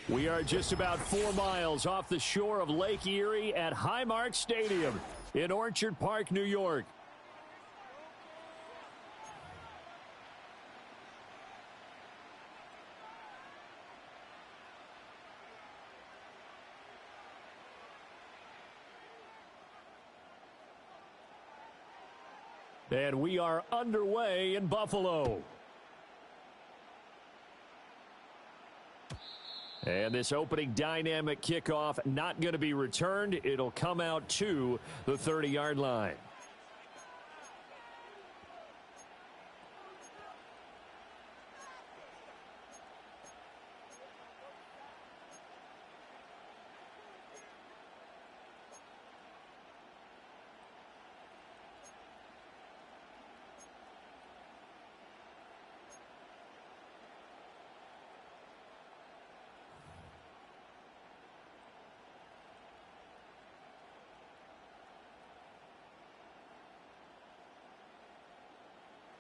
We are just about 4 miles off the shore of Lake Erie at Highmark Stadium in Orchard Park, New York. And we are underway in Buffalo. And this opening dynamic kickoff not going to be returned. It'll come out to the 30-yard line.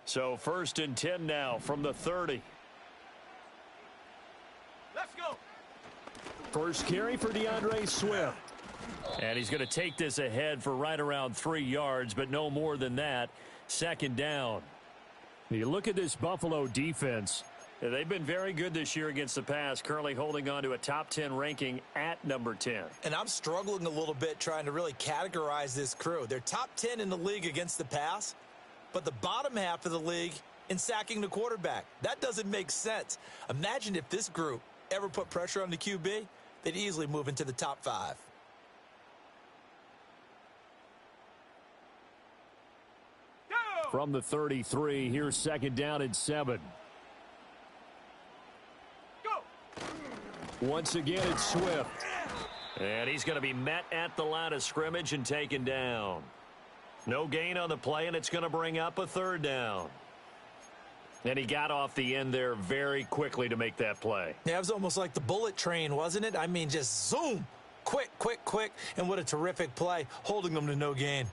So 1st and 10 now from the 30. Let's go. First carry for DeAndre Swift. And he's going to take this ahead for right around 3 yards, but no more than that. 2nd down. You look at this Buffalo defense. They've been very good this year against the pass, currently holding on to a top 10 ranking at number 10. And I'm struggling a little bit trying to really categorize this crew. They're top 10 in the league against the pass, but the bottom half of the league in sacking the quarterback. That doesn't make sense. Imagine if this group ever put pressure on the QB, they'd easily move into the top 5. From the 33, here's 2nd down and 7. Go. Once again, it's Swift. And he's going to be met at the line of scrimmage and taken down. No gain on the play, and it's going to bring up a 3rd down. And he got off the end there very quickly to make that play. Yeah, it was almost like the bullet train, wasn't it? I mean, just zoom. Quick, quick, quick. And what a terrific play, holding them to no gain.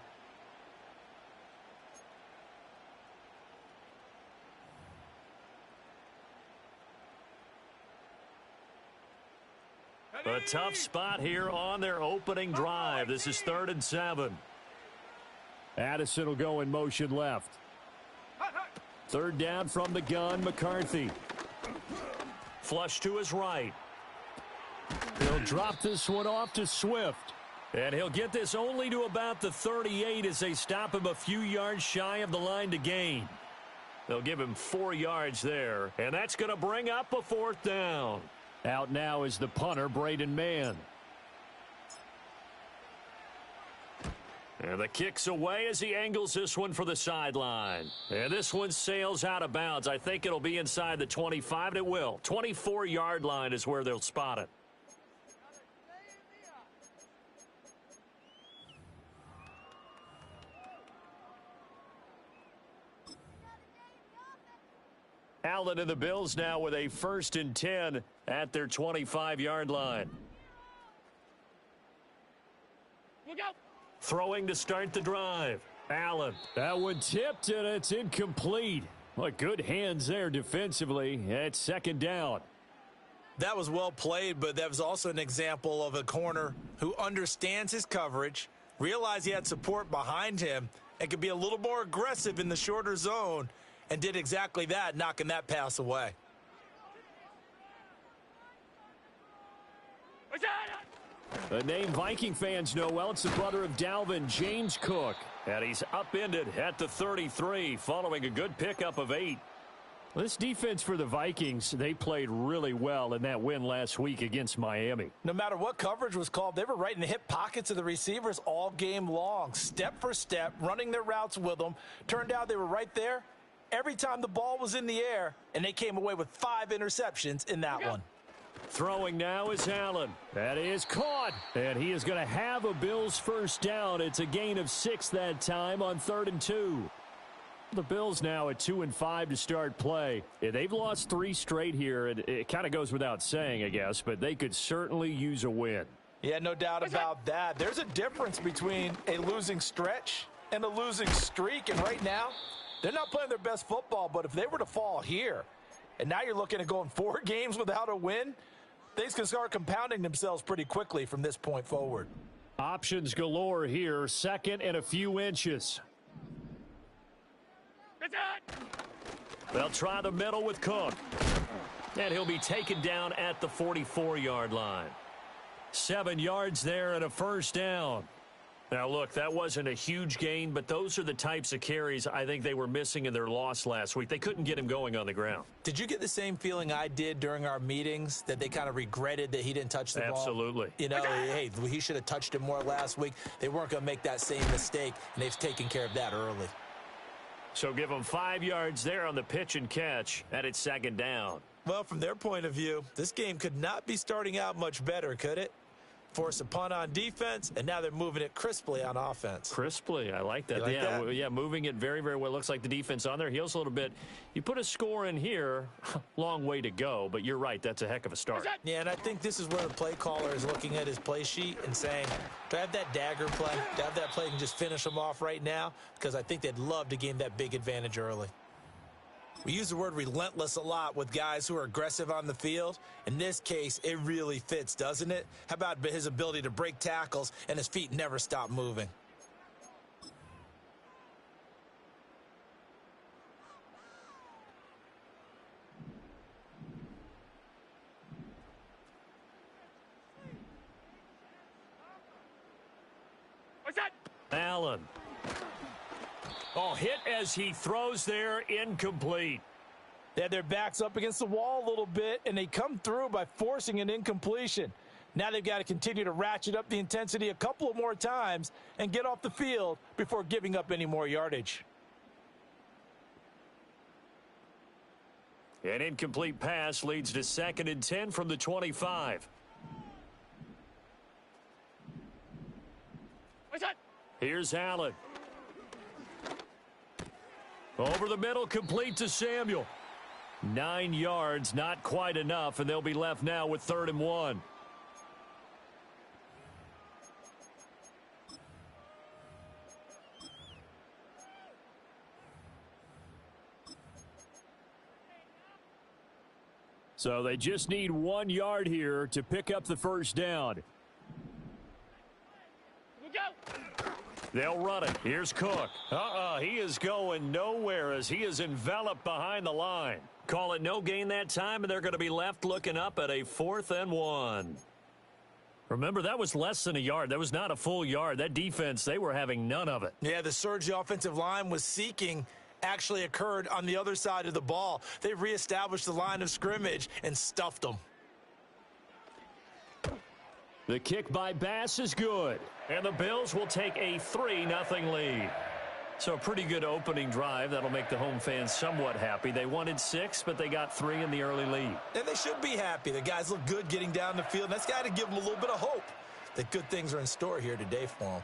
A tough spot here on their opening drive. This is 3rd and 7. Addison will go in motion left. 3rd down from the gun, McCarthy. Flush to his right. He'll drop this one off to Swift. And he'll get this only to about the 38 as they stop him a few yards shy of the line to gain. They'll give him 4 yards there, and that's going to bring up a 4th down. Out now is the punter, Braden Mann. And the kick's away as he angles this one for the sideline. And this one sails out of bounds. I think it'll be inside the 25, and it will. 24-yard line is where they'll spot it. Allen and the Bills now with a 1st and 10 at their 25-yard line. Look out. Throwing to start the drive. Allen. That one tipped, and it's incomplete. What good hands there defensively. It's 2nd down. That was well played, but that was also an example of a corner who understands his coverage, realized he had support behind him, and could be a little more aggressive in the shorter zone, and did exactly that, knocking that pass away. The name Viking fans know well. It's the brother of Dalvin, James Cook. And he's upended at the 33 following a good pickup of 8. This defense for the Vikings, they played really well in that win last week against Miami. No matter what coverage was called, they were right in the hip pockets of the receivers all game long. Step for step, running their routes with them. Turned out they were right there every time the ball was in the air, and they came away with 5 interceptions in that one. Throwing now is Allen. That is caught. And he is going to have a Bills 1st down. It's a gain of 6 that time on 3rd and 2. The Bills now at 2-5 to start play. Yeah, they've lost 3 straight here. It kind of goes without saying, I guess, but they could certainly use a win. Yeah, no doubt about that. There's a difference between a losing stretch and a losing streak. And right now, they're not playing their best football, but if they were to fall here, and now you're looking at going 4 games without a win, things can start compounding themselves pretty quickly from this point forward. Options galore here. Second and a few inches. They'll try the middle with Cook. And he'll be taken down at the 44-yard line. 7 yards there and a first down. Now, look, that wasn't a huge gain, but those are the types of carries I think they were missing in their loss last week. They couldn't get him going on the ground. Did you get the same feeling I did during our meetings, that they kind of regretted that he didn't touch the ball? Absolutely. You know, hey, he should have touched it more last week. They weren't going to make that same mistake, and they've taken care of that early. So give them 5 yards there on the pitch and catch, and it's second down. Well, from their point of view, this game could not be starting out much better, could it? Force a punt on defense, and now they're moving it crisply on offense. Crisply, I like that. Like that? Yeah, moving it very, very well. Looks like the defense on their heels a little bit. You put a score in here, long way to go, but you're right, that's a heck of a start. Yeah, and I think this is where the play caller is looking at his play sheet and saying, do I have that dagger play? Do I have that play and just finish them off right now? Because I think they'd love to gain that big advantage early. We use the word relentless a lot with guys who are aggressive on the field. In this case, it really fits, doesn't it? How about his ability to break tackles and his feet never stop moving? What's that? Allen. Oh, hit as he throws there, incomplete. They had their backs up against the wall a little bit, and they come through by forcing an incompletion. Now they've got to continue to ratchet up the intensity a couple of more times and get off the field before giving up any more yardage. An incomplete pass leads to 2nd and 10 from the 25. What's that? Here's Allen. Over the middle, complete to Samuel. 9 yards, not quite enough, and they'll be left now with 3rd and 1. So they just need 1 yard here to pick up the first down. They'll run it. Here's Cook. He is going nowhere as he is enveloped behind the line. Call it no gain that time, and they're going to be left looking up at a 4th and 1. Remember, that was less than a yard. That was not a full yard. That defense, they were having none of it. Yeah, the surge the offensive line was seeking actually occurred on the other side of the ball. They reestablished the line of scrimmage and stuffed them. The kick by Bass is good, and the Bills will take a 3-0 lead. So a pretty good opening drive. That'll make the home fans somewhat happy. They wanted 6, but they got 3 in the early lead. And they should be happy. The guys look good getting down the field. That's got to give them a little bit of hope that good things are in store here today for them.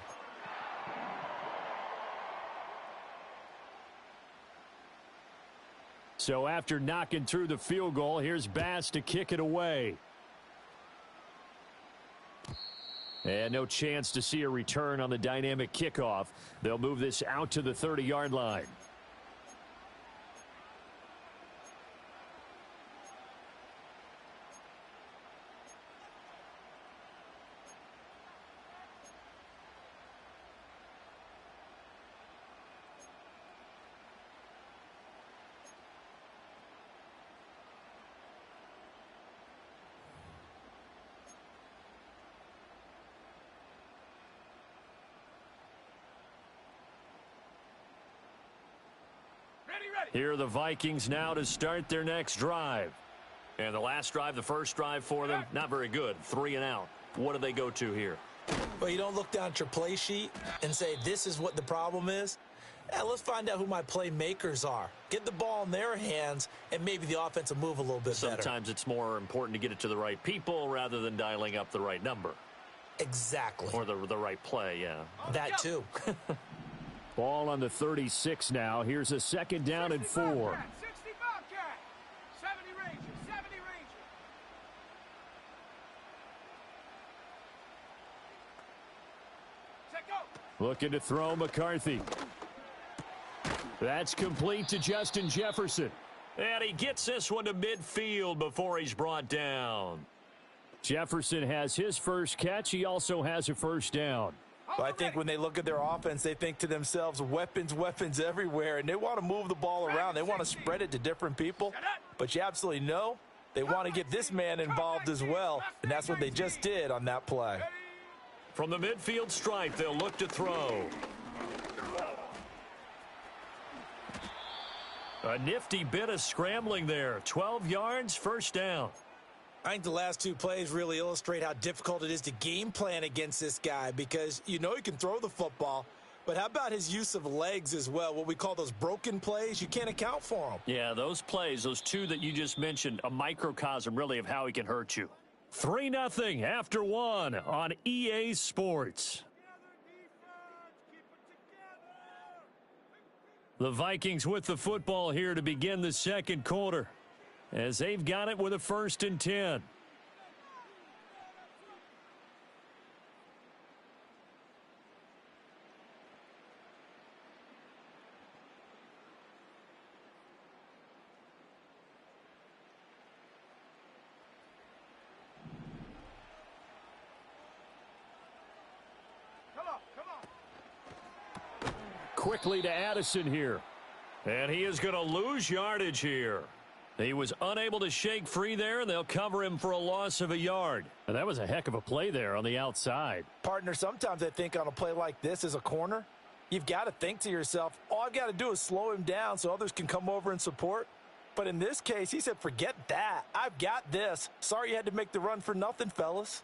So after knocking through the field goal, here's Bass to kick it away. And no chance to see a return on the dynamic kickoff. They'll move this out to the 30-yard line. Here are the Vikings now to start their next drive. And the last drive, the first drive for them, not very good. 3 and out. What do they go to here? Well, you don't look down at your play sheet and say, this is what the problem is. Let's find out who my playmakers are. Get the ball in their hands, and maybe the offense will move a little bit better. Sometimes it's more important to get it to the right people rather than dialing up the right number. Exactly. Or the right play, yeah. That too. Ball on the 36 now. Here's a 2nd down and 4. 60 Bobcat, 70 Ranger, 70 Ranger. Set go. Looking to throw McCarthy. That's complete to Justin Jefferson. And he gets this one to midfield before he's brought down. Jefferson has his first catch. He also has a first down. Well, I think when they look at their offense, they think to themselves, weapons, weapons everywhere, and they want to move the ball around. They want to spread it to different people, but you absolutely know they want to get this man involved as well, and that's what they just did on that play. From the midfield stripe, they'll look to throw. A nifty bit of scrambling there. 12 yards, first down. I think the last two plays really illustrate how difficult it is to game plan against this guy because you know he can throw the football, but how about his use of legs as well, what we call those broken plays? You can't account for them. Yeah, those plays, those two that you just mentioned, a microcosm really of how he can hurt you. 3-0 after one on EA Sports. The Vikings with the football here to begin the second quarter, as they've got it with a 1st and 10. Quickly to Addison here. And he is going to lose yardage here. He was unable to shake free there, and they'll cover him for a loss of a yard. And that was a heck of a play there on the outside. Partner, sometimes I think on a play like this as a corner, you've got to think to yourself, all I've got to do is slow him down so others can come over and support. But in this case, he said, forget that. I've got this. Sorry you had to make the run for nothing, fellas.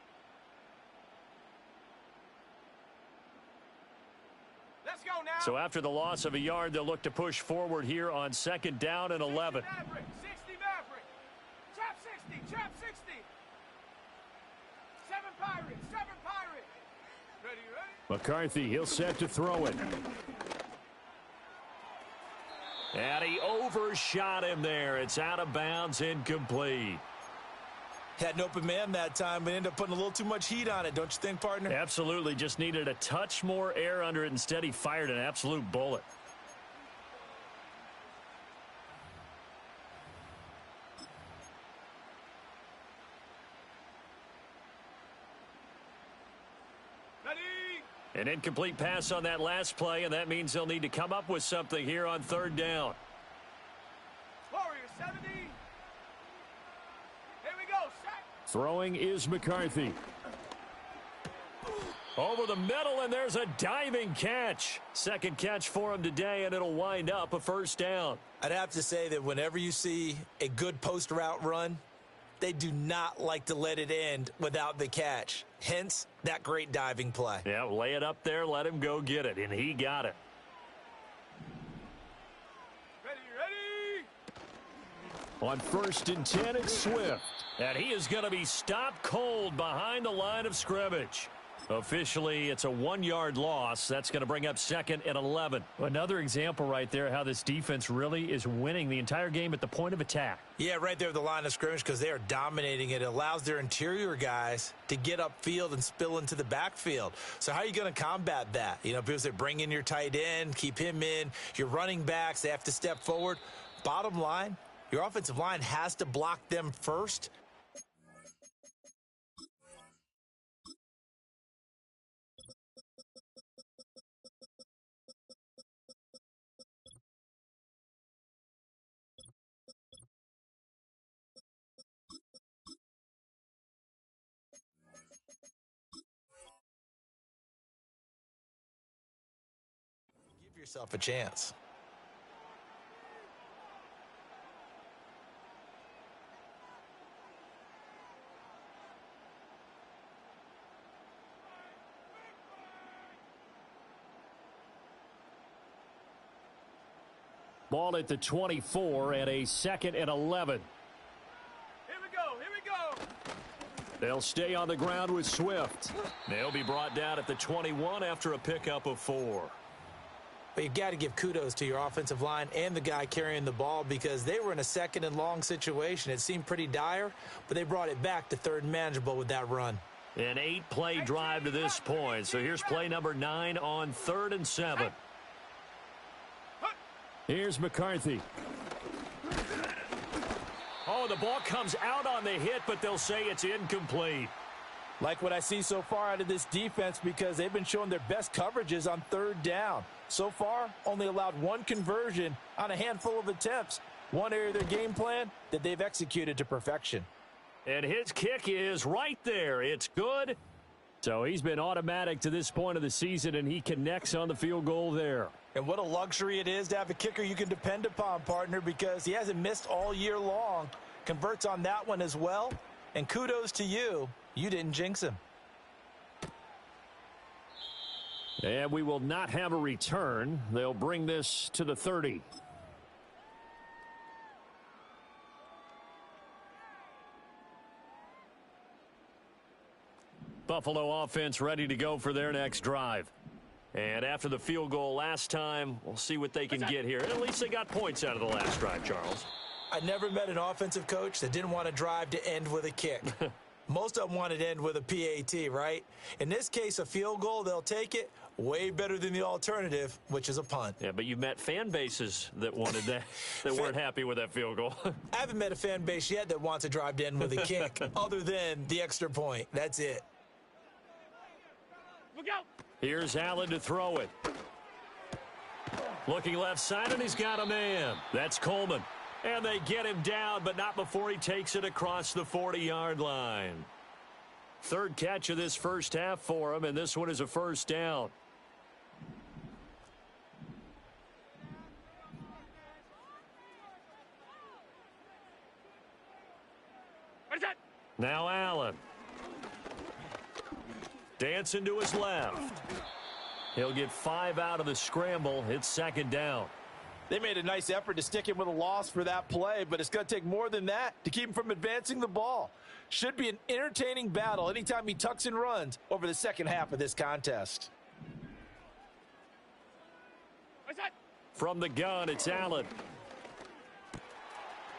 Let's go now. So after the loss of a yard, they'll look to push forward here on 2nd down and 11. 60 Maverick. Trap 60. Trap 60. 7 Pirates. 7 Pirates. Ready, ready? McCarthy, he'll set to throw it. And he overshot him there. It's out of bounds, incomplete. Had an open man that time, but ended up putting a little too much heat on it, don't you think, partner? Absolutely. Just needed a touch more air under it. Instead, he fired an absolute bullet. Ready? An incomplete pass on that last play, and that means they'll need to come up with something here on 3rd down. Warrior 70. Here we go. Set. Throwing is McCarthy. Over the middle, and there's a diving catch. 2nd catch for him today, and it'll wind up a 1st down. I'd have to say that whenever you see a good post route run, they do not like to let it end without the catch. Hence, that great diving play. Yeah, lay it up there, let him go get it, and he got it. Ready, ready. On 1st and 10, it's Swift. And he is going to be stopped cold behind the line of scrimmage. Officially, it's a 1-yard loss. That's going to bring up 2nd and 11. Another example right there how this defense really is winning the entire game at the point of attack. Yeah, right there at the line of scrimmage because they are dominating it. It allows their interior guys to get upfield and spill into the backfield. So how are you going to combat that? You know, people say bring in your tight end, keep him in. Your running backs, they have to step forward. Bottom line, your offensive line has to block them first. Give yourself a chance. Ball at the 24 and a 2nd and 11. Here we go. Here we go. They'll stay on the ground with Swift. They'll be brought down at the 21 after a pickup of 4. But you've got to give kudos to your offensive line and the guy carrying the ball because they were in a 2nd and long situation. It seemed pretty dire, but they brought it back to 3rd and manageable with that run. An 8-play drive to this point. So here's play number 9 on 3rd and 7. Here's McCarthy. Oh, The ball comes out on the hit, but they'll say it's incomplete. Like what I see so far out of this defense because they've been showing their best coverages on third down. So far, only allowed one conversion on a handful of attempts. One area of their game plan that they've executed to perfection. And his kick is right there. It's good. So he's been automatic to this point of the season, and he connects on the field goal there. And what a luxury it is to have a kicker you can depend upon, partner, because he hasn't missed all year long. Converts on that one as well. And kudos to you. You didn't jinx him. And we will not have a return. They'll bring this to the 30. Buffalo offense ready to go for their next drive. And after the field goal last time, we'll see what they can get here. And at least they got points out of the last drive, Charles. I never met an offensive coach that didn't want to drive to end with a kick. Most of them wanted to end with a PAT, right? In this case, a field goal, they'll take it. Way better than the alternative, which is a punt. Yeah, but you've met fan bases that wanted that, that weren't happy with that field goal. I haven't met a fan base yet that wants to drive to end with a kick, other than the extra point. That's it. Look out! Here's Allen to throw it. Looking left side, and he's got a man. That's Coleman. And they get him down, but not before he takes it across the 40-yard line. Third catch of this first half for him, and this one is a first down. What is that? Now Allen. Dancing to his left. He'll get 5 out of the scramble. It's second down. They made a nice effort to stick him with a loss for that play, but it's going to take more than that to keep him from advancing the ball. Should be an entertaining battle anytime he tucks and runs over the second half of this contest. What's that? From the gun, it's Allen.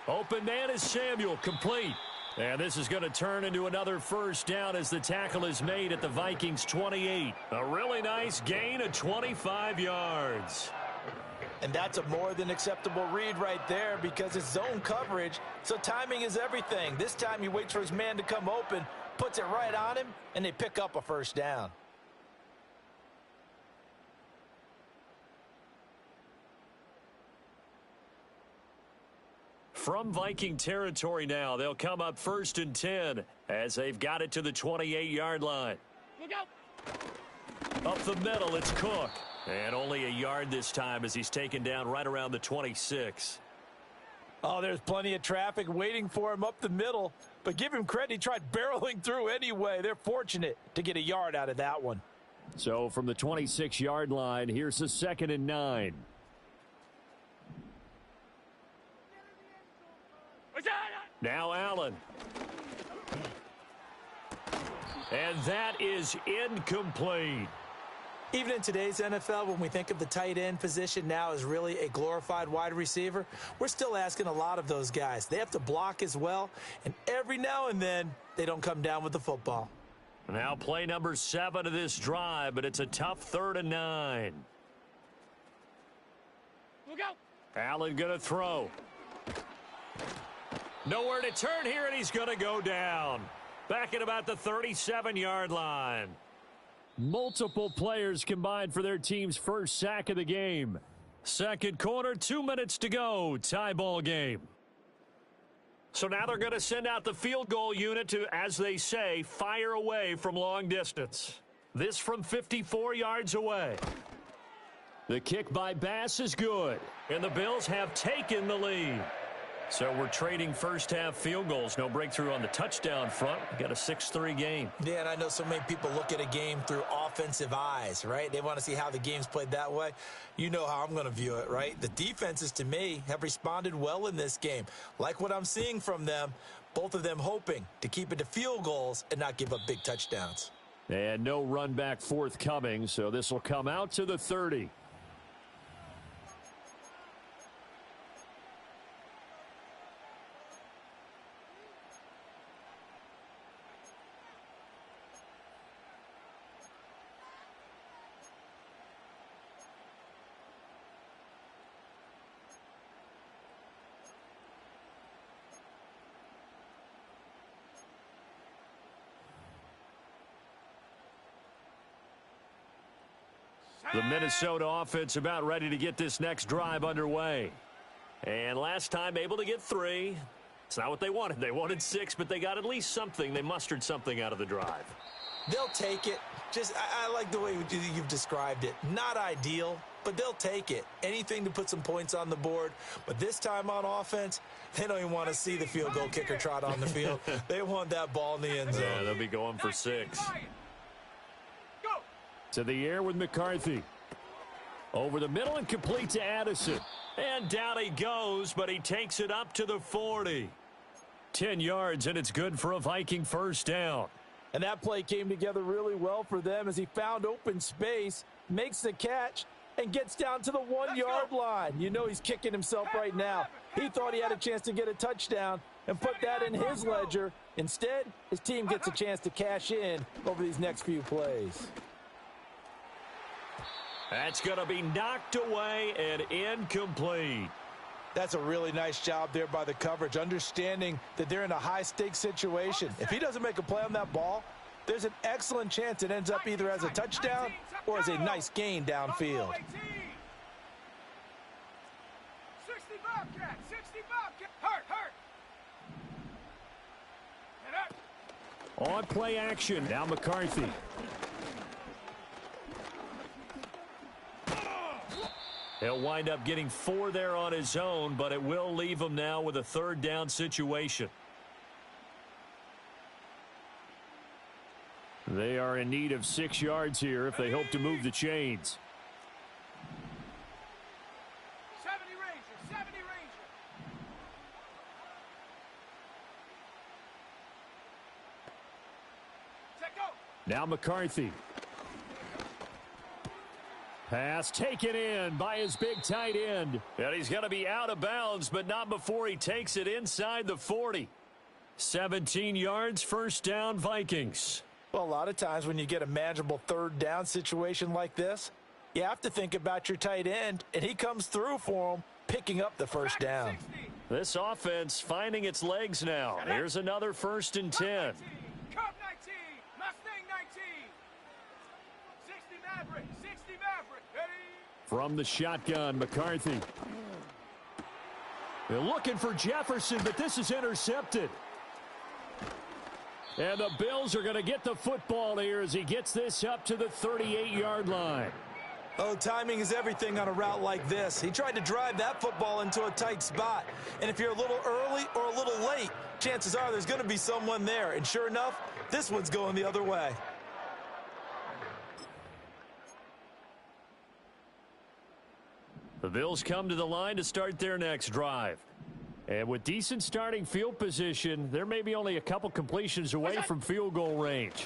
Open man is Samuel, complete. And this is going to turn into another first down as the tackle is made at the Vikings 28. A really nice gain of 25 yards. And that's a more than acceptable read right there because it's zone coverage, so timing is everything. This time he waits for his man to come open, puts it right on him, and they pick up a first down. From Viking territory now, they'll come up 1st and 10 as they've got it to the 28-yard line. Look out! Up the middle, it's Cook. And only a yard this time as he's taken down right around the 26. Oh, there's plenty of traffic waiting for him up the middle. But give him credit, he tried barreling through anyway. They're fortunate to get a yard out of that one. So from the 26-yard line, here's a 2nd and 9. What's that? Now Allen. And that is incomplete. Even in today's NFL, when we think of the tight end position now as really a glorified wide receiver, we're still asking a lot of those guys. They have to block as well, and every now and then, they don't come down with the football. Now play number 7 of this drive, but it's a tough 3rd and 9. Look out! Allen going to throw. Nowhere to turn here, and he's going to go down. Back at about the 37-yard line. Multiple players combined for their team's first sack of the game. Second quarter, 2 minutes to go. Tie ball game. So now they're going to send out the field goal unit to, as they say, fire away from long distance. This from 54 yards away. The kick by Bass is good, and the Bills have taken the lead. So we're trading first-half field goals. No breakthrough on the touchdown front. Got a 6-3 game. Yeah, and I know so many people look at a game through offensive eyes, right? They want to see how the game's played that way. You know how I'm going to view it, right? The defenses, to me, have responded well in this game. Like what I'm seeing from them, both of them hoping to keep it to field goals and not give up big touchdowns. And no run back forthcoming, so this will come out to the 30. The Minnesota offense about ready to get this next drive underway. And last time able to get 3. It's not what they wanted. They wanted 6, but they got at least something. They mustered something out of the drive. They'll take it. I like the way you've described it. Not ideal, but they'll take it. Anything to put some points on the board. But this time on offense, they don't even want to see the field goal kicker trot on the field. They want that ball in the end zone. Yeah, they'll be going for 6. To the air with McCarthy. Over the middle and complete to Addison. And down he goes, but he takes it up to the 40. 10 yards, and it's good for a Viking first down. And that play came together really well for them as he found open space, makes the catch, and gets down to the 1-yard line. You know he's kicking himself right now. He thought he had a chance to get a touchdown and put that in his ledger. Instead, his team gets a chance to cash in over these next few plays. That's going to be knocked away and incomplete. That's a really nice job there by the coverage, understanding that they're in a high-stakes situation. If he doesn't make a play on that ball, there's an excellent chance it ends up either as a touchdown or as a nice gain downfield. 60 Bobcat, 60 Bobcat. Hurt. And up. On play action, now McCarthy. He'll wind up getting 4 there on his own, but it will leave him now with a 3rd down situation. They are in need of 6 yards here if they hope to move the chains. 70 Ranger. Check go. Now McCarthy. Pass taken in by his big tight end. And he's going to be out of bounds, but not before he takes it inside the 40. 17 yards, first down, Vikings. Well, a lot of times when you get a manageable 3rd down situation like this, you have to think about your tight end, and he comes through for him, picking up the first down. This offense finding its legs now. Here's another 1st and 10. Cub 19, Mustang 19. 60 Maverick, ready. From the shotgun, McCarthy. They're looking for Jefferson, but this is intercepted. And the Bills are going to get the football here as he gets this up to the 38-yard line. Oh, timing is everything on a route like this. He tried to drive that football into a tight spot. And if you're a little early or a little late, chances are there's going to be someone there. And sure enough, this one's going the other way. The Bills come to the line to start their next drive. And with decent starting field position, they're maybe only a couple completions away from field goal range.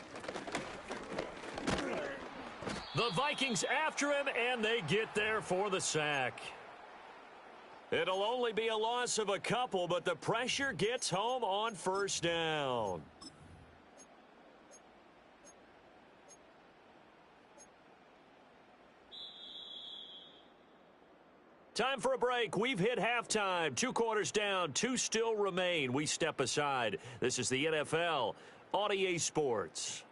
The Vikings after him, and they get there for the sack. It'll only be a loss of a couple, but the pressure gets home on first down. Time for a break. We've hit halftime. 2 quarters down. 2 still remain. We step aside. This is the NFL on EA Sports.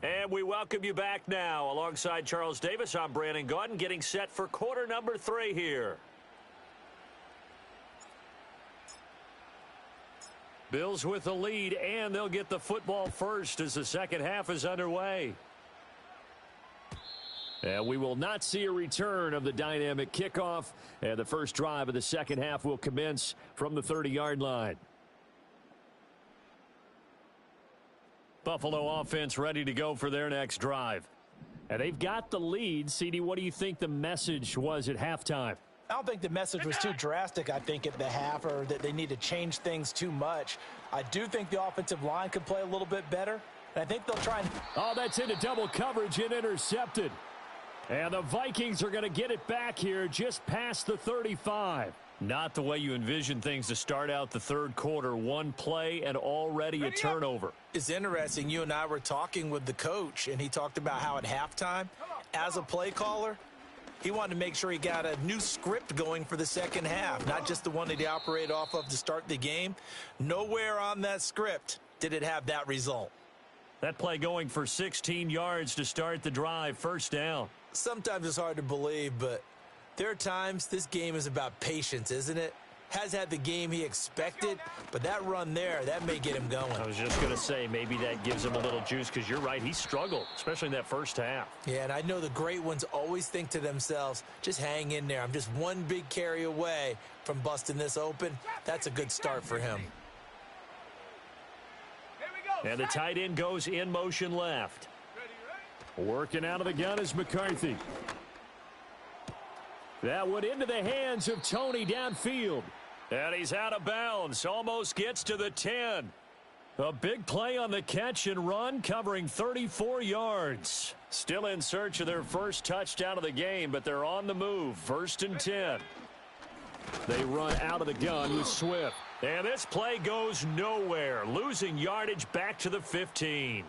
And we welcome you back now. Alongside Charles Davis, I'm Brandon Gaudin, getting set for quarter number 3 here. Bills with the lead, and they'll get the football first as the second half is underway. And we will not see a return of the dynamic kickoff, and the first drive of the second half will commence from the 30-yard line. Buffalo offense ready to go for their next drive. And they've got the lead. CD, what do you think the message was at halftime? I don't think the message was too drastic, I think, at the half, or that they need to change things too much. I do think the offensive line could play a little bit better, and I think they'll try and... Oh, that's into double coverage and intercepted. And the Vikings are going to get it back here just past the 35. Not the way you envision things to start out the third quarter. One play and already a turnover. It's interesting. You and I were talking with the coach, and he talked about how at halftime, as a play caller, he wanted to make sure he got a new script going for the second half, not just the one that he operated off of to start the game. Nowhere on that script did it have that result. That play going for 16 yards to start the drive, first down. Sometimes it's hard to believe, but there are times this game is about patience, isn't it? Has had the game he expected, but that run there, that may get him going. I was just going to say, maybe that gives him a little juice, because you're right, he struggled, especially in that first half. Yeah, and I know the great ones always think to themselves, just hang in there. I'm just one big carry away from busting this open. That's a good start for him. And the tight end goes in motion left. Working out of the gun is McCarthy. That one into the hands of Tony downfield. And he's out of bounds. Almost gets to the 10. A big play on the catch and run, covering 34 yards. Still in search of their first touchdown of the game, but they're on the move. First and 10. They run out of the gun with Swift. And this play goes nowhere. Losing yardage back to the 15.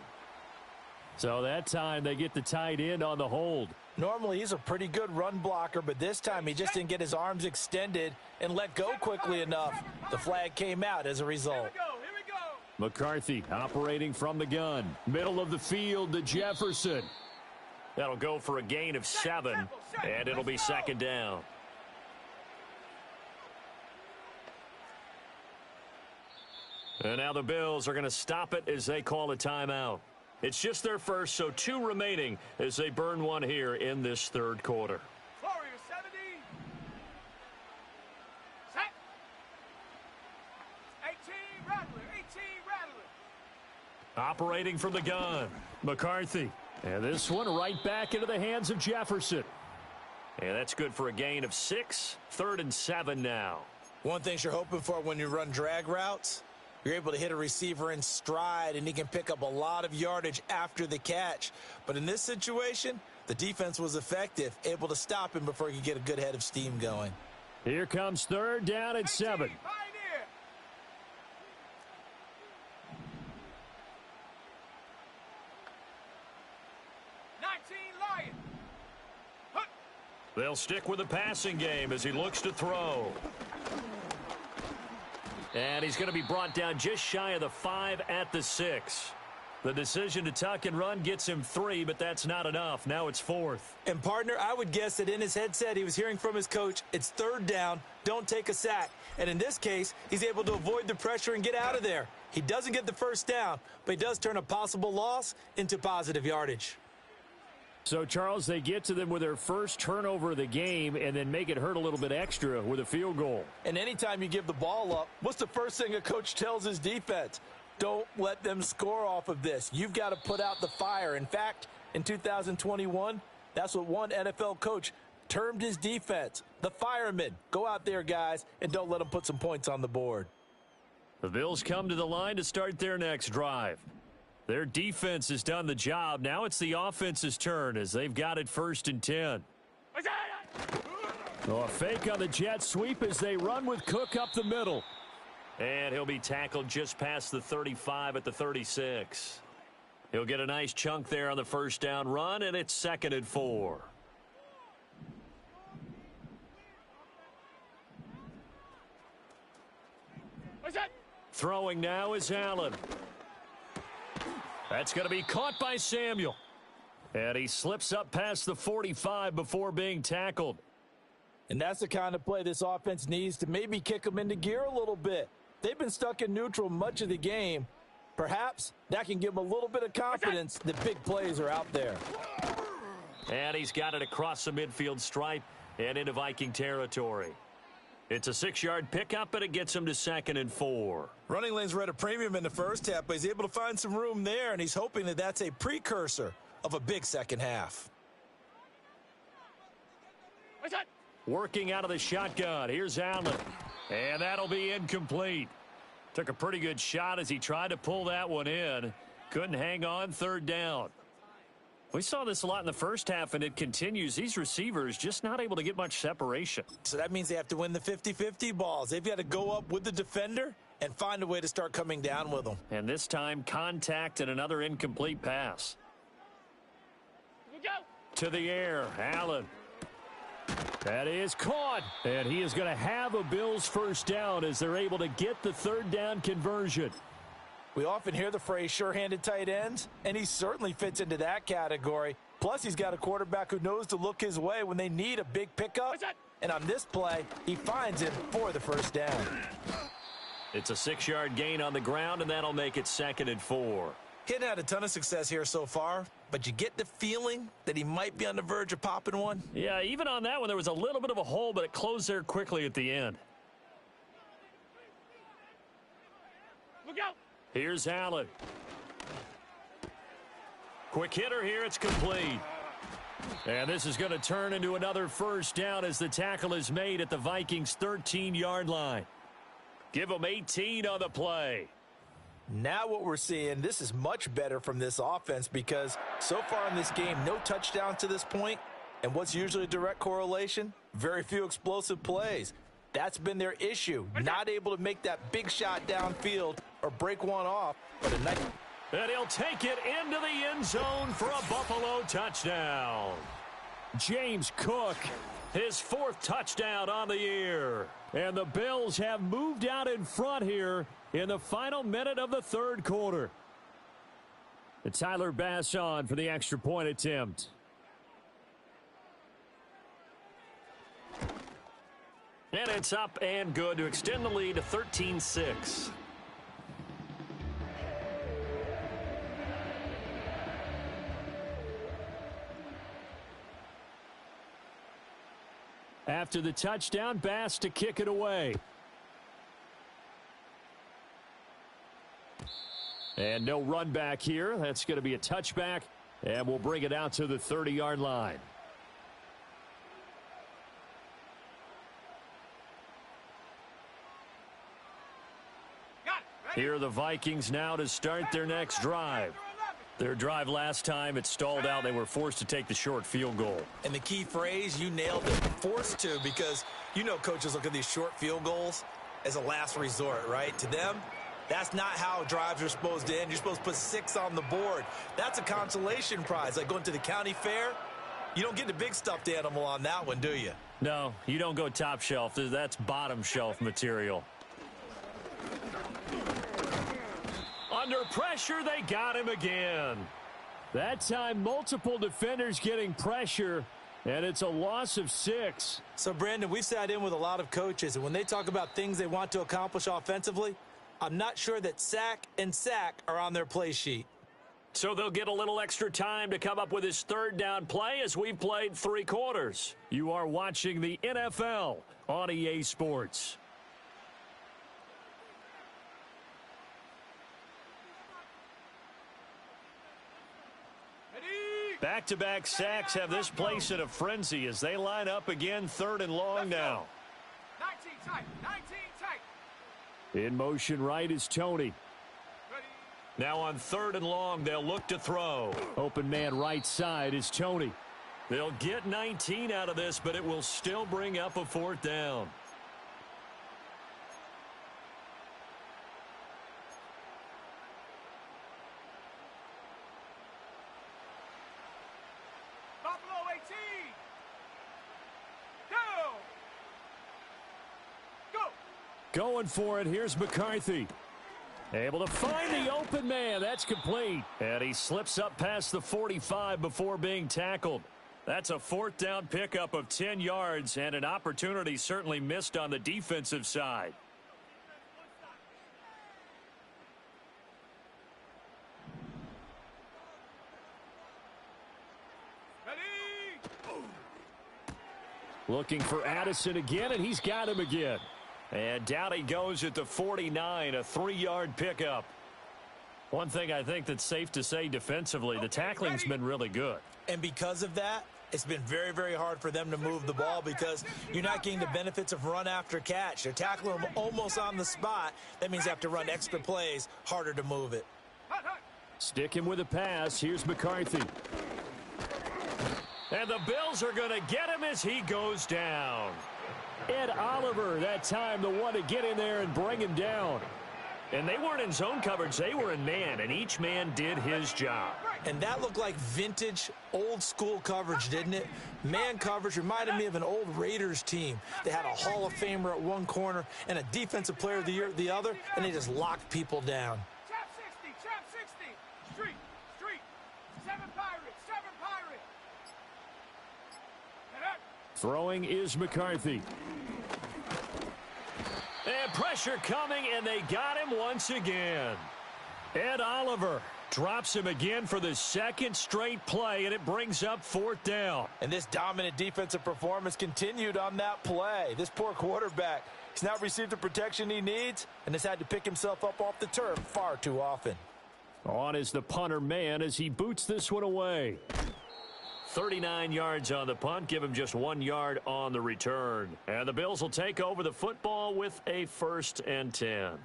So that time they get the tight end on the hold. Normally he's a pretty good run blocker, but this time he just didn't get his arms extended and let go quickly enough. The flag came out as a result. Here we go. McCarthy operating from the gun. Middle of the field to Jefferson. That'll go for a gain of 7, and it'll be second down. And now the Bills are going to stop it as they call a timeout. It's just their first, so 2 remaining as they burn one here in this third quarter. Warrior 70. Set. 18 Rattler. 18 Rattler. Operating from the gun, McCarthy. And this one right back into the hands of Jefferson. And that's good for a gain of 6. 3rd and 7 now. One thing you're hoping for when you run drag routes, you're able to hit a receiver in stride, and he can pick up a lot of yardage after the catch. But in this situation, the defense was effective, able to stop him before he could get a good head of steam going. Here comes 3rd down and 7. Pioneer. 19 Lion. Hunt. They'll stick with the passing game as he looks to throw. And he's going to be brought down just shy of the 5 at the 6. The decision to tuck and run gets him 3, but that's not enough. Now it's 4th. And, partner, I would guess that in his headset he was hearing from his coach, it's 3rd down, don't take a sack. And in this case, he's able to avoid the pressure and get out of there. He doesn't get the first down, but he does turn a possible loss into positive yardage. So, Charles, they get to them with their first turnover of the game and then make it hurt a little bit extra with a field goal. And anytime you give the ball up, what's the first thing a coach tells his defense? Don't let them score off of this. You've got to put out the fire. In fact, in 2021, that's what one NFL coach termed his defense, the firemen. Go out there, guys, and don't let them put some points on the board. The Bills come to the line to start their next drive. Their defense has done the job. Now it's the offense's turn as they've got it 1st and 10. A fake on the jet sweep as they run with Cook up the middle. And he'll be tackled just past the 35 at the 36. He'll get a nice chunk there on the first down run, and it's 2nd and 4. Throwing now is Allen. That's going to be caught by Samuel. And he slips up past the 45 before being tackled. And that's the kind of play this offense needs to maybe kick them into gear a little bit. They've been stuck in neutral much of the game. Perhaps that can give them a little bit of confidence that big plays are out there. And he's got it across the midfield stripe and into Viking territory. It's a 6-yard pickup, but it gets him to 2nd and 4. Running lanes were at a premium in the first half, but he's able to find some room there, and he's hoping that that's a precursor of a big second half. Working out of the shotgun. Here's Allen. And that'll be incomplete. Took a pretty good shot as he tried to pull that one in. Couldn't hang on, 3rd down. We saw this a lot in the first half, and it continues. These receivers just not able to get much separation. So that means they have to win the 50-50 balls. They've got to go up with the defender and find a way to start coming down with them. And this time, contact and another incomplete pass. To the air, Allen. That is caught. And he is going to have a Bills first down as they're able to get the third down conversion. We often hear the phrase sure-handed tight ends, and he certainly fits into that category. Plus, he's got a quarterback who knows to look his way when they need a big pickup. And on this play, he finds him for the first down. It's a 6-yard gain on the ground, and that'll make it 2nd and 4. He hadn't had a ton of success here so far, but you get the feeling that he might be on the verge of popping one. Yeah, even on that one, there was a little bit of a hole, but it closed there quickly at the end. Look out! Here's Allen. Quick hitter here. It's complete. And this is going to turn into another first down as the tackle is made at the Vikings' 13-yard line. Give them 18 on the play. Now what we're seeing, this is much better from this offense because so far in this game, no touchdown to this point. And what's usually a direct correlation? Very few explosive plays. That's been their issue. Not able to make that big shot downfield or break one off. But a nice... And he'll take it into the end zone for a Buffalo touchdown. James Cook, his 4th touchdown on the year. And the Bills have moved out in front here in the final minute of the 3rd quarter. And Tyler Bass on for the extra point attempt. And it's up and good to extend the lead to 13-6. After the touchdown, Bass to kick it away. And no run back here. That's going to be a touchback, and we'll bring it out to the 30-yard line. Here are the Vikings now to start their next drive. Their drive last time, it stalled out. They were forced to take the short field goal. And the key phrase, you nailed it, forced to, because you know coaches look at these short field goals as a last resort, right? To them, that's not how drives are supposed to end. You're supposed to put 6 on the board. That's a consolation prize. Like going to the county fair, you don't get the big stuffed animal on that one, do you? No, you don't go top shelf. That's bottom shelf material. Under pressure, they got him again. That time, multiple defenders getting pressure, and it's a loss of 6. So, Brandon, we've sat in with a lot of coaches, and when they talk about things they want to accomplish offensively, I'm not sure that sack and sack are on their play sheet. So they'll get a little extra time to come up with his 3rd down play as we've played 3 quarters. You are watching the NFL on EA Sports. Back-to-back sacks have this place in a frenzy as they line up again 3rd and long now. 19 tight, 19 tight. In motion right is Tony. Now on 3rd and long, they'll look to throw. Open man right side is Tony. They'll get 19 out of this, but it will still bring up a 4th down. Buffalo 18. Go. Going for it. Here's McCarthy. Able to find the open man. That's complete. And he slips up past the 45 before being tackled. That's a 4th down pickup of 10 yards and an opportunity certainly missed on the defensive side. Ready. Looking for Addison again, and he's got him again. And down he goes at the 49, a 3-yard pickup. One thing I think that's safe to say defensively, the tackling's been really good. And because of that, it's been very, very hard for them to move the ball because you're not getting the benefits of run after catch. They're tackling them almost on the spot. That means they have to run extra plays, harder to move it. Stick him with a pass. Here's McCarthy. And the Bills are going to get him as he goes down. Ed Oliver, that time the one to get in there and bring him down. And they weren't in zone coverage. They were in man, and each man did his job. And that looked like vintage, old-school coverage, didn't it? Man coverage reminded me of an old Raiders team. They had a Hall of Famer at one corner and a Defensive Player of the Year at the other, and they just locked people down. Trap 60. Street. 7 Pirates. Get up. Throwing is McCarthy. And pressure coming, and they got him once again. Ed Oliver drops him again for the second straight play, and it brings up 4th down. And this dominant defensive performance continued on that play. This poor quarterback, he's not received the protection he needs and has had to pick himself up off the turf far too often. On is the punter man as he boots this one away. 39 yards on the punt, give him just 1 yard on the return. And the Bills will take over the football with a 1st and 10.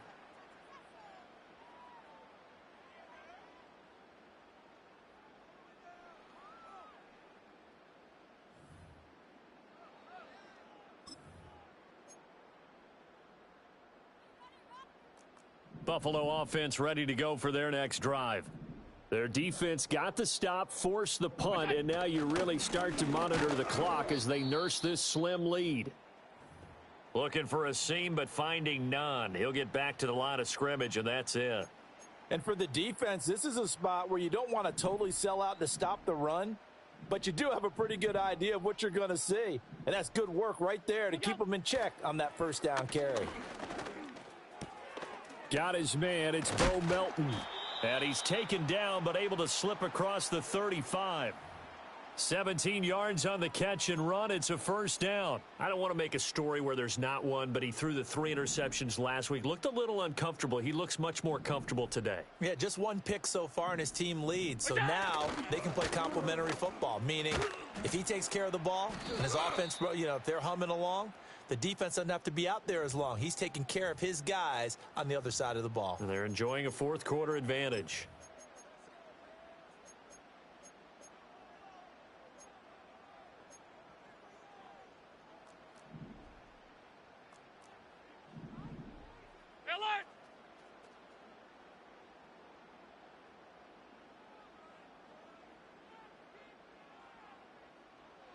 Buffalo offense ready to go for their next drive. Their defense got the stop, forced the punt, and now you really start to monitor the clock as they nurse this slim lead. Looking for a seam, but finding none. He'll get back to the line of scrimmage, and that's it. And for the defense, this is a spot where you don't want to totally sell out to stop the run, but you do have a pretty good idea of what you're going to see. And that's good work right there to keep them in check on that 1st down carry. Got his man. It's Bo Melton. And he's taken down, but able to slip across the 35. 17 yards on the catch and run. It's a 1st down. I don't want to make a story where there's not one, but he threw the 3 interceptions last week. Looked a little uncomfortable. He looks much more comfortable today. Yeah, just 1 pick so far and his team leads. So now they can play complementary football, meaning if he takes care of the ball and his offense, if they're humming along, the defense doesn't have to be out there as long. He's taking care of his guys on the other side of the ball. And they're enjoying a 4th quarter advantage. Alert.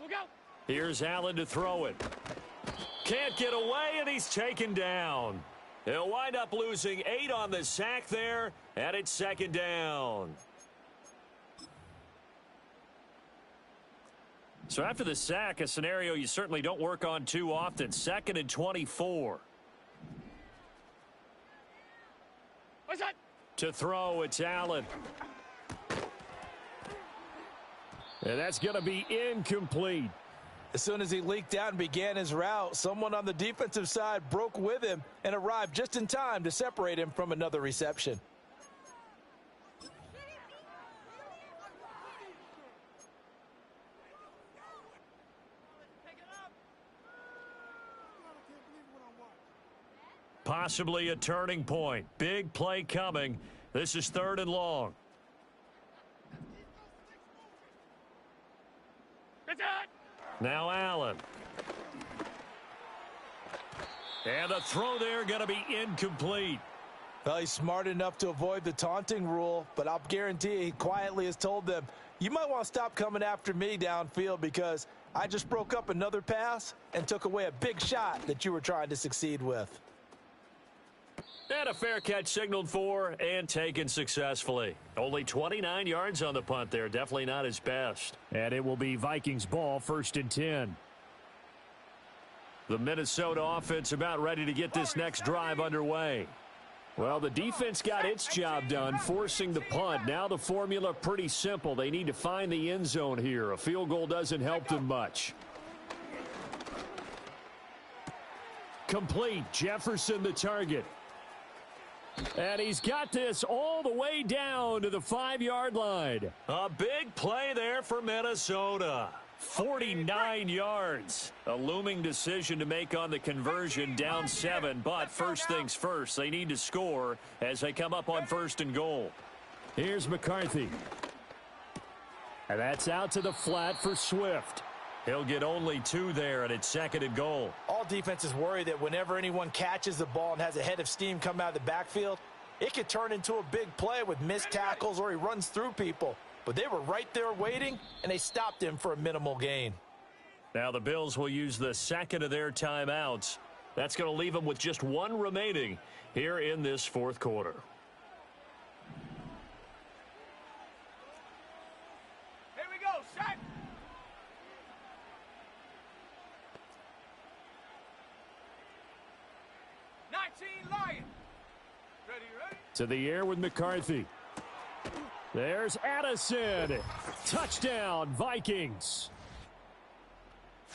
Look out. Here's Allen to throw it. Can't get away, and he's taken down. He'll wind up losing 8 on the sack there, and it's 2nd down. So after the sack, a scenario you certainly don't work on too often. 2nd and 24. What's that? To throw, it's Allen. And that's going to be incomplete. As soon as he leaked out and began his route, someone on the defensive side broke with him and arrived just in time to separate him from another reception. Possibly a turning point. Big play coming. This is 3rd and long. Now Allen. And the throw there going to be incomplete. Well, he's smart enough to avoid the taunting rule, but I'll guarantee he quietly has told them, you might want to stop coming after me downfield because I just broke up another pass and took away a big shot that you were trying to succeed with. And a fair catch signaled for and taken successfully. Only 29 yards on the punt there. Definitely not his best. And it will be Vikings ball, 1st and 10. The Minnesota offense about ready to get this next drive underway. Well, the defense got its job done, forcing the punt. Now the formula pretty simple. They need to find the end zone here. A field goal doesn't help them much. Complete. Jefferson the target. And he's got this all the way down to the 5-yard line. A big play there for Minnesota. 49 yards. A looming decision to make on the conversion, down 7. But first things first, they need to score as they come up on 1st and goal. Here's McCarthy. And that's out to the flat for Swift. He'll get only 2 there, and it's 2nd and goal. All defenses worry that whenever anyone catches the ball and has a head of steam come out of the backfield, It could turn into a big play with missed tackles or he runs through people. But they were right there waiting, and they stopped him for a minimal gain. Now the Bills will use the second of their timeouts. That's going to leave them with just one remaining here in this fourth quarter. Here we go, set. Lion. Ready. To the air with McCarthy. There's Addison. Touchdown, Vikings.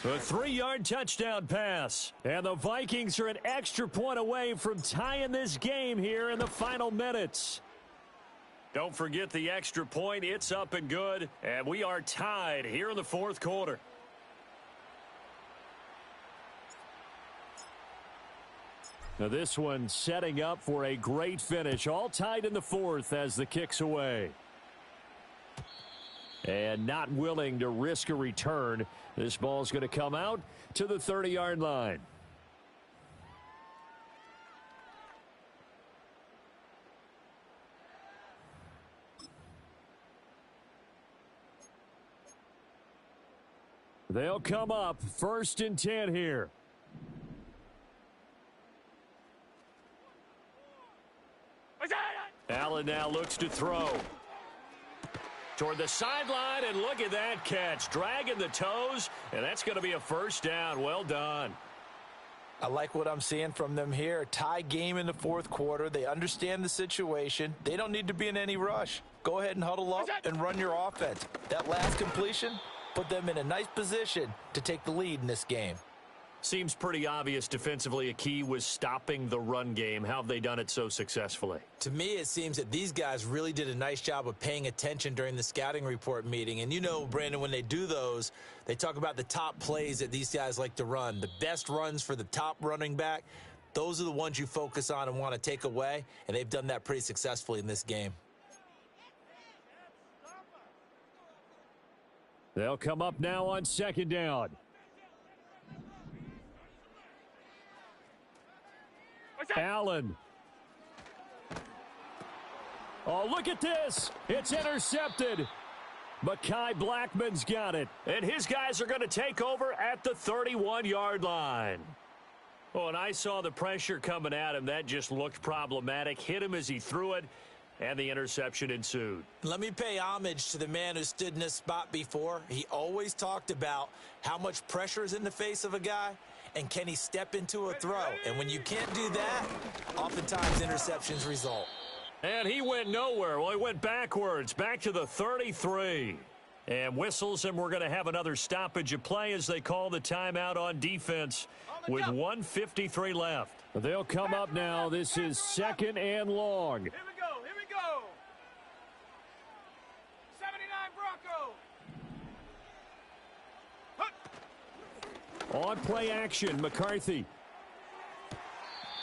A 3-yard touchdown pass. And the Vikings are an extra point away from tying this game here in the final minutes. Don't forget the extra point. It's up and good. And we are tied here in the fourth quarter. Now this one setting up for a great finish. All tied in the fourth as the kick's away. And not willing to risk a return. This ball's going to come out to the 30-yard line. They'll come up 1st and 10 here. Allen now looks to throw. Toward the sideline, and look at that catch. Dragging the toes, and that's going to be a first down. Well done. I like what I'm seeing from them here. Tie game in the fourth quarter. They understand the situation. They don't need to be in any rush. Go ahead and huddle up and run your offense. That last completion put them in a nice position to take the lead in this game. Seems pretty obvious defensively a key was stopping the run game. How have they done it so successfully? To me, it seems that these guys really did a nice job of paying attention during the scouting report meeting. And you know, Brandon, when they do those, they talk about the top plays that these guys like to run. The best runs for the top running back, those are the ones you focus on and want to take away. And they've done that pretty successfully in this game. They'll come up now on 2nd down. Allen. Oh, look at this. It's intercepted. Mekhi Blackman's got it. And his guys are going to take over at the 31-yard line. Oh, and I saw the pressure coming at him. That just looked problematic. Hit him as he threw it, and the interception ensued. Let me pay homage to the man who stood in this spot before. He always talked about how much pressure is in the face of a guy. And can he step into a throw? And when you can't do that, oftentimes interceptions result. And he went nowhere. Well, he went backwards, back to the 33. And whistles, and we're going to have another stoppage of play as they call the timeout on defense with 1:53 left. They'll come up now. This is 2nd and long. Here we go. 79 Bronco. On play action, McCarthy.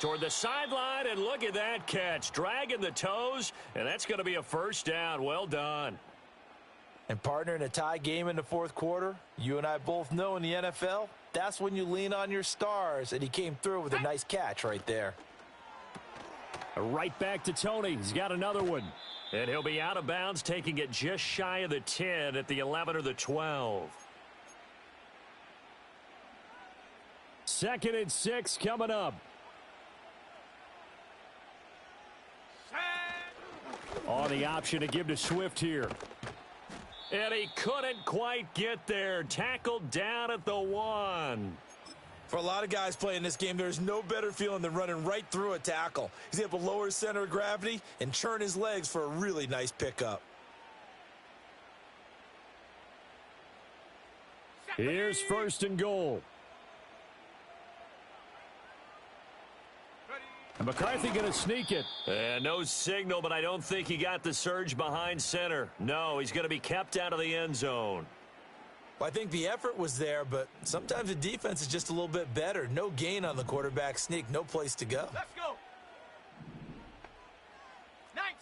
Toward the sideline, and look at that catch. Dragging the toes, and that's going to be a first down. Well done. And partner, in a tie game in the fourth quarter, you and I both know in the NFL, that's when you lean on your stars, and he came through with a nice catch right there. Right back to Tony. He's got another one. And he'll be out of bounds, taking it just shy of the 10 at the 11 or the 12. 2nd and 6 coming up. On the option to give to Swift here. And he couldn't quite get there. Tackled down at the 1. For a lot of guys playing this game, there's no better feeling than running right through a tackle. He's able to lower his center of gravity and churn his legs for a really nice pickup. Here's 1st and goal. And McCarthy going to sneak it. And no signal, but I don't think he got the surge behind center. No, he's going to be kept out of the end zone. Well, I think the effort was there, but sometimes the defense is just a little bit better. No gain on the quarterback sneak, no place to go. Let's go.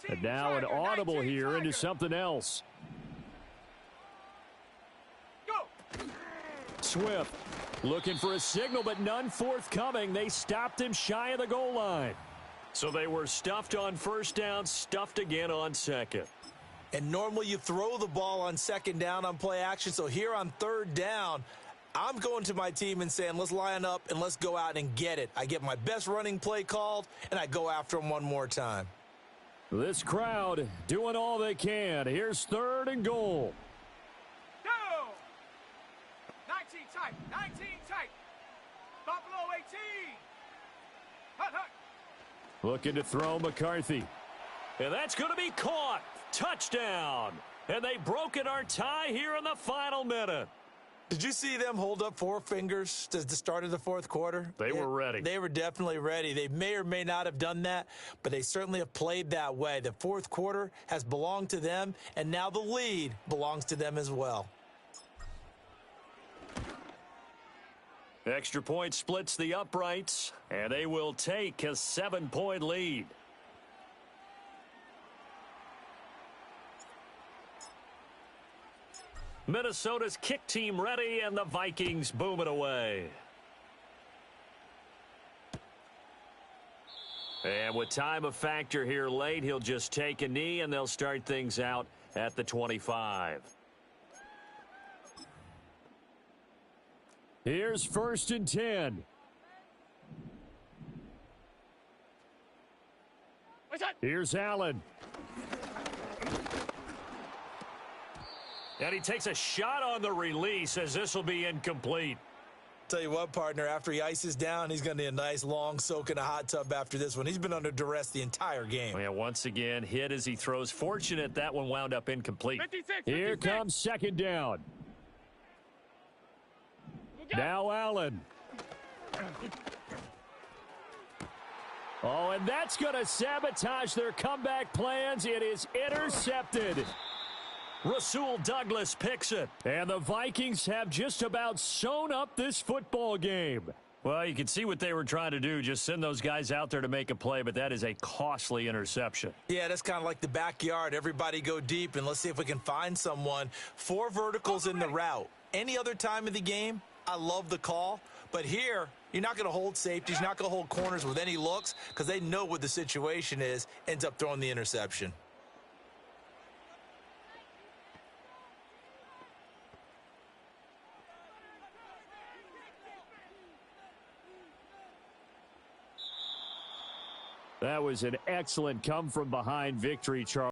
And now an audible here into something else. Go. Swift looking for a signal, but none forthcoming. They stopped him shy of the goal line. So they were stuffed on first down, stuffed again on second. And normally you throw the ball on second down on play action. So here on third down, I'm going to my team and saying, let's line up and let's go out and get it. I get my best running play called, and I go after them one more time. This crowd doing all they can. Here's 3rd and goal. Go! 19 tight. 19 tight. Buffalo 18. Hut, hut. Looking to throw McCarthy. And that's going to be caught. Touchdown. And they've broken our tie here in the final minute. Did you see them hold up 4 fingers at the start of the fourth quarter? They were ready. They were definitely ready. They may or may not have done that, but they certainly have played that way. The fourth quarter has belonged to them, and now the lead belongs to them as well. Extra point splits the uprights, and they will take a 7-point lead. Minnesota's kick team ready, and the Vikings boom it away. And with time a factor here late, he'll just take a knee, and they'll start things out at the 25. Here's 1st and 10. Here's Allen. And he takes a shot on the release as this will be incomplete. Tell you what, partner, after he ices down, he's going to need a nice long soak in a hot tub after this one. He's been under duress the entire game. Yeah, once again, hit as he throws. Fortunate that one wound up incomplete. 56, Here 56. comes 2nd down. Now Allen. Oh, and that's going to sabotage their comeback plans. It is intercepted. Rasul Douglas picks it. And the Vikings have just about sewn up this football game. Well, you can see what they were trying to do. Just send those guys out there to make a play, but that is a costly interception. Yeah, that's kind of like the backyard. Everybody go deep, and let's see if we can find someone. 4 verticals in the route. Any other time of the game, I love the call. But here, you're not going to hold safeties. You're not going to hold corners with any looks because they know what the situation is, ends up throwing the interception. That was an excellent come-from-behind victory, Charles.